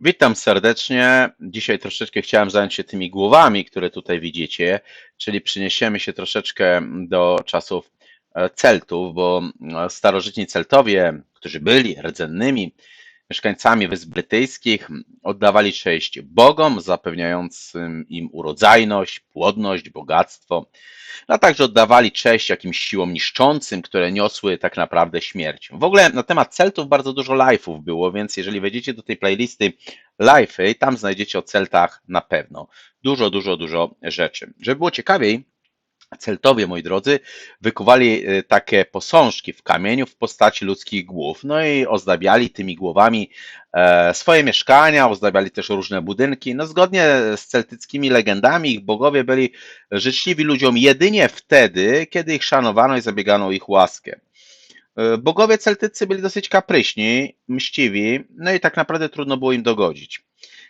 Witam serdecznie. Dzisiaj troszeczkę chciałem zająć się tymi głowami, które tutaj widzicie, czyli przeniesiemy się troszeczkę do czasów Celtów, bo starożytni Celtowie, którzy byli rdzennymi mieszkańcami Wysp Brytyjskich, oddawali cześć bogom, zapewniającym im urodzajność, płodność, bogactwo, a także oddawali cześć jakimś siłom niszczącym, które niosły tak naprawdę śmierć. W ogóle na temat Celtów bardzo dużo live'ów było, więc jeżeli wejdziecie do tej playlisty live'y, tam znajdziecie o Celtach na pewno dużo rzeczy. Żeby było ciekawiej, Celtowie, moi drodzy, wykuwali takie posążki w kamieniu w postaci ludzkich głów. No i ozdabiali tymi głowami swoje mieszkania, ozdabiali też różne budynki. No zgodnie z celtyckimi legendami, ich bogowie byli życzliwi ludziom jedynie wtedy, kiedy ich szanowano i zabiegano o ich łaskę. Bogowie celtycy byli dosyć kapryśni, mściwi, no i tak naprawdę trudno było im dogodzić.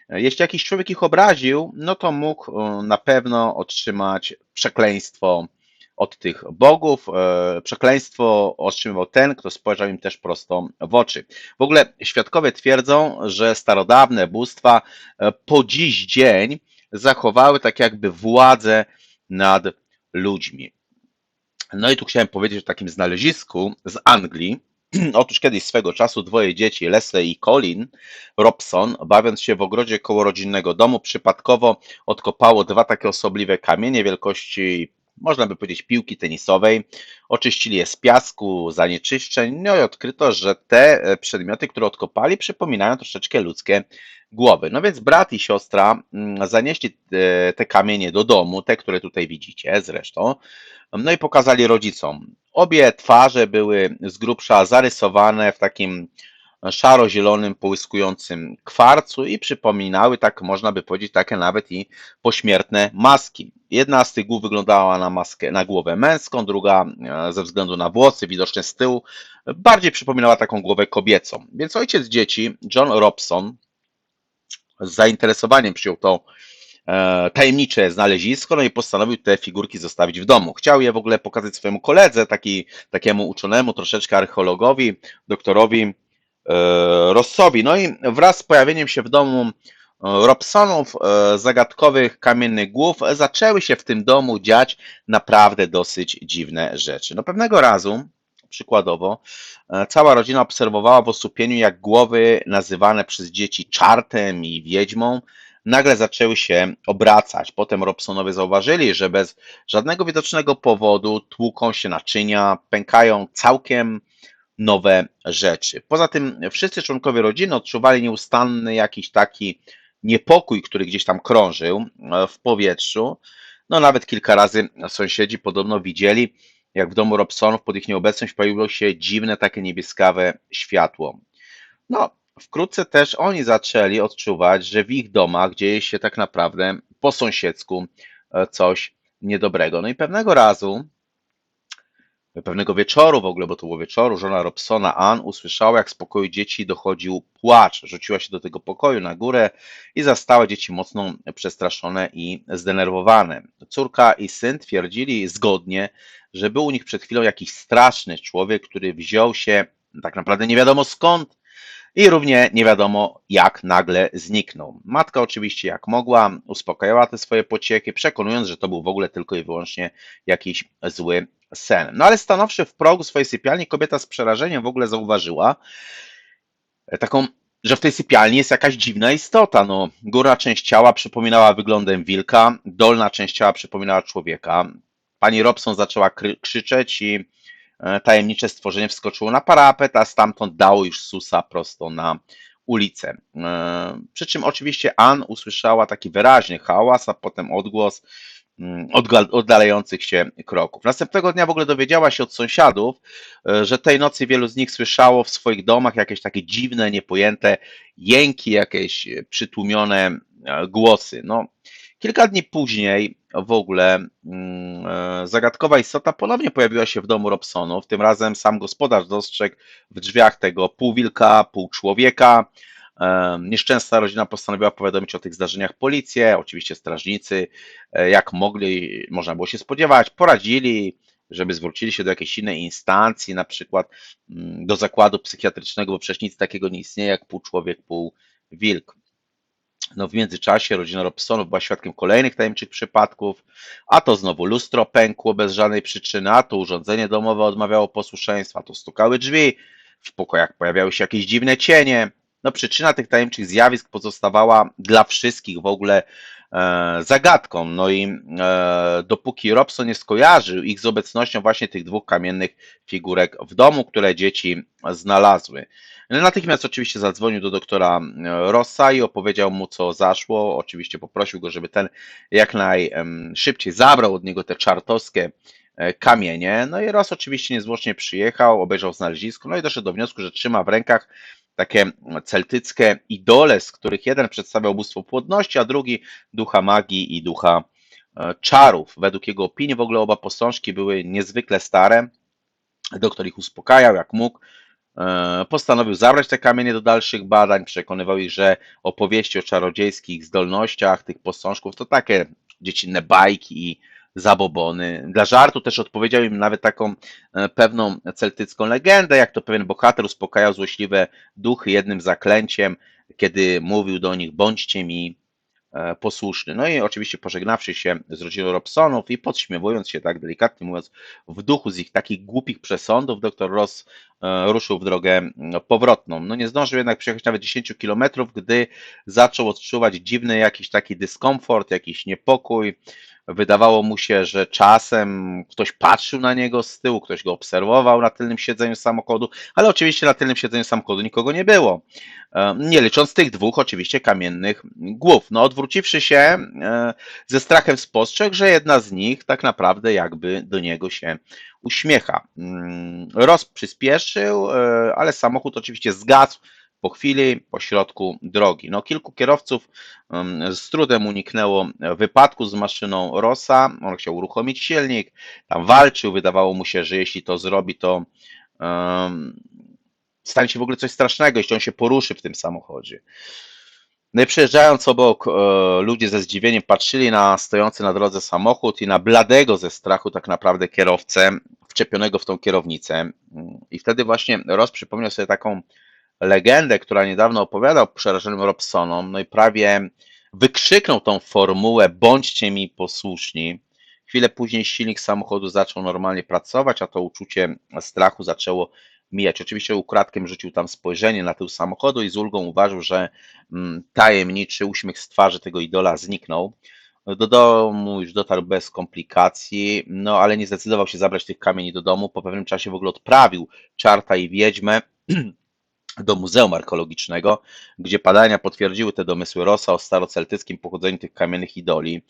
Jeśli jakiś człowiek ich obraził, no to mógł na pewno otrzymać przekleństwo od tych bogów. Przekleństwo otrzymywał ten, kto spojrzał im też prosto w oczy. W ogóle świadkowie twierdzą, że starodawne bóstwa po dziś dzień zachowały tak jakby władzę nad ludźmi. No i tu chciałem powiedzieć o takim znalezisku z Anglii. Otóż kiedyś swego czasu dwoje dzieci, Leslie i Colin Robson, bawiąc się w ogrodzie koło rodzinnego domu, przypadkowo odkopało dwa takie osobliwe kamienie wielkości, można by powiedzieć, piłki tenisowej. Oczyścili je z piasku, zanieczyszczeń, no i odkryto, że te przedmioty, które odkopali, przypominają troszeczkę ludzkie głowy. No więc brat i siostra zanieśli te kamienie do domu, te, które tutaj widzicie zresztą, no i pokazali rodzicom. Obie twarze były z grubsza zarysowane w takim szaro-zielonym, połyskującym kwarcu i przypominały, tak można by powiedzieć, takie nawet i pośmiertne maski. Jedna z tych głów wyglądała na maskę, na głowę męską, druga ze względu na włosy widoczne z tyłu bardziej przypominała taką głowę kobiecą. Więc ojciec dzieci, John Robson, z zainteresowaniem przyjął to tajemnicze znalezisko, no i postanowił te figurki zostawić w domu. Chciał je w ogóle pokazać swojemu koledze, takiemu uczonemu, troszeczkę archeologowi, doktorowi Rossowi. No i wraz z pojawieniem się w domu Robsonów, zagadkowych kamiennych głów, zaczęły się w tym domu dziać naprawdę dosyć dziwne rzeczy. No pewnego razu, przykładowo, cała rodzina obserwowała w osłupieniu, jak głowy nazywane przez dzieci czartem i wiedźmą nagle zaczęły się obracać. Potem Robsonowie zauważyli, że bez żadnego widocznego powodu tłuką się naczynia, pękają całkiem nowe rzeczy. Poza tym wszyscy członkowie rodziny odczuwali nieustanny jakiś taki niepokój, który gdzieś tam krążył w powietrzu. No nawet kilka razy sąsiedzi podobno widzieli, jak w domu Robsonów pod ich nieobecność pojawiło się dziwne takie niebieskawe światło. No, wkrótce też oni zaczęli odczuwać, że w ich domach dzieje się tak naprawdę po sąsiedzku coś niedobrego. No i pewnego wieczoru w ogóle, bo to było wieczoru, żona Robsona, Ann, usłyszała, jak z pokoju dzieci dochodził płacz. Rzuciła się do tego pokoju na górę i zastała dzieci mocno przestraszone i zdenerwowane. Córka i syn twierdzili zgodnie, że był u nich przed chwilą jakiś straszny człowiek, który wziął się tak naprawdę nie wiadomo skąd i równie nie wiadomo jak nagle zniknął. Matka oczywiście jak mogła uspokajała te swoje pociechy, przekonując, że to był w ogóle tylko i wyłącznie jakiś zły sen. No ale stanowszy w progu swojej sypialni, kobieta z przerażeniem w ogóle zauważyła taką, że w tej sypialni jest jakaś dziwna istota. No, górna część ciała przypominała wyglądem wilka, dolna część ciała przypominała człowieka. Pani Robson zaczęła krzyczeć i tajemnicze stworzenie wskoczyło na parapet, a stamtąd dało już susa prosto na ulicę. Przy czym oczywiście Ann usłyszała taki wyraźny hałas, a potem odgłos oddalających się kroków. Następnego dnia w ogóle dowiedziała się od sąsiadów, że tej nocy wielu z nich słyszało w swoich domach jakieś takie dziwne, niepojęte jęki, jakieś przytłumione głosy. No, kilka dni później w ogóle zagadkowa istota ponownie pojawiła się w domu Robsonów. Tym razem sam gospodarz dostrzegł w drzwiach tego pół wilka, pół człowieka. Nieszczęsna rodzina postanowiła powiadomić o tych zdarzeniach policję. Oczywiście strażnicy, jak mogli, można było się spodziewać, poradzili, żeby zwrócili się do jakiejś innej instancji, na przykład do zakładu psychiatrycznego, bo przecież nic takiego nie istnieje jak pół człowiek, pół wilk. No w międzyczasie rodzina Robsonów była świadkiem kolejnych tajemniczych przypadków, a to znowu lustro pękło bez żadnej przyczyny, a to urządzenie domowe odmawiało posłuszeństwa, a to stukały drzwi, w pokojach pojawiały się jakieś dziwne cienie. No przyczyna tych tajemniczych zjawisk pozostawała dla wszystkich w ogóle zagadką. No i dopóki Robson nie skojarzył ich z obecnością właśnie tych dwóch kamiennych figurek w domu, które dzieci znalazły. Natychmiast oczywiście zadzwonił do doktora Rossa i opowiedział mu, co zaszło. Oczywiście poprosił go, żeby ten jak najszybciej zabrał od niego te czartowskie kamienie. No i Ross oczywiście niezwłocznie przyjechał, obejrzał znalezisko, no i doszedł do wniosku, że trzyma w rękach takie celtyckie idole, z których jeden przedstawiał bóstwo płodności, a drugi ducha magii i ducha czarów. Według jego opinii w ogóle oba posążki były niezwykle stare. Doktor ich uspokajał jak mógł. Postanowił zabrać te kamienie do dalszych badań, przekonywał ich, że opowieści o czarodziejskich zdolnościach tych posążków to takie dziecinne bajki i zabobony. Dla żartu też odpowiedział im nawet taką pewną celtycką legendę, jak to pewien bohater uspokajał złośliwe duchy jednym zaklęciem, kiedy mówił do nich: bądźcie mi posłuszny. No i oczywiście pożegnawszy się z rodziną Robsonów i podśmiewując się, tak delikatnie mówiąc, w duchu z ich takich głupich przesądów, dr Ross ruszył w drogę powrotną. No nie zdążył jednak przejechać nawet 10 kilometrów, gdy zaczął odczuwać dziwny jakiś taki dyskomfort, jakiś niepokój. Wydawało mu się, że czasem ktoś patrzył na niego z tyłu, ktoś go obserwował na tylnym siedzeniu samochodu, ale oczywiście na tylnym siedzeniu samochodu nikogo nie było. Nie licząc tych dwóch oczywiście kamiennych głów. No odwróciwszy się, ze strachem spostrzegł, że jedna z nich tak naprawdę jakby do niego się uśmiecha. Ross przyspieszył, ale samochód oczywiście zgasł po chwili pośrodku drogi. No, kilku kierowców z trudem uniknęło wypadku z maszyną Rossa. On chciał uruchomić silnik, tam walczył. Wydawało mu się, że jeśli to zrobi, to stanie się w ogóle coś strasznego, jeśli on się poruszy w tym samochodzie. No i przejeżdżając obok, ludzie ze zdziwieniem patrzyli na stojący na drodze samochód i na bladego ze strachu tak naprawdę kierowcę wczepionego w tą kierownicę. I wtedy właśnie Ross przypomniał sobie taką legendę, która niedawno opowiadał przerażonym Robsonom, no i prawie wykrzyknął tą formułę: bądźcie mi posłuszni. Chwilę później silnik samochodu zaczął normalnie pracować, a to uczucie strachu zaczęło mijać. Oczywiście ukradkiem rzucił tam spojrzenie na tył samochodu i z ulgą uważał, że tajemniczy uśmiech z twarzy tego idola zniknął. Do domu już dotarł bez komplikacji, no ale nie zdecydował się zabrać tych kamieni do domu. Po pewnym czasie w ogóle odprawił czarta i wiedźmę do Muzeum Archeologicznego, gdzie badania potwierdziły te domysły Rossa o staroceltyckim pochodzeniu tych kamiennych idoli.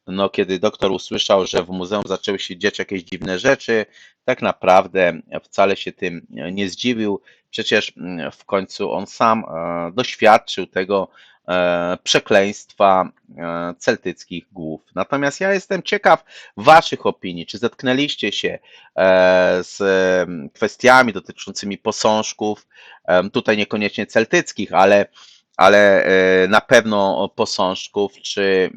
No, kiedy doktor usłyszał, że w muzeum zaczęły się dziać jakieś dziwne rzeczy, tak naprawdę wcale się tym nie zdziwił. Przecież w końcu on sam doświadczył tego przekleństwa celtyckich głów. Natomiast ja jestem ciekaw Waszych opinii. Czy zetknęliście się z kwestiami dotyczącymi posążków, tutaj niekoniecznie celtyckich, ale na pewno posążków, czy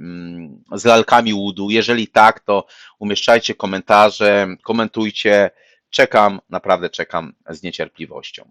z lalkami łudu? Jeżeli tak, to umieszczajcie komentarze, komentujcie. Czekam, naprawdę czekam z niecierpliwością.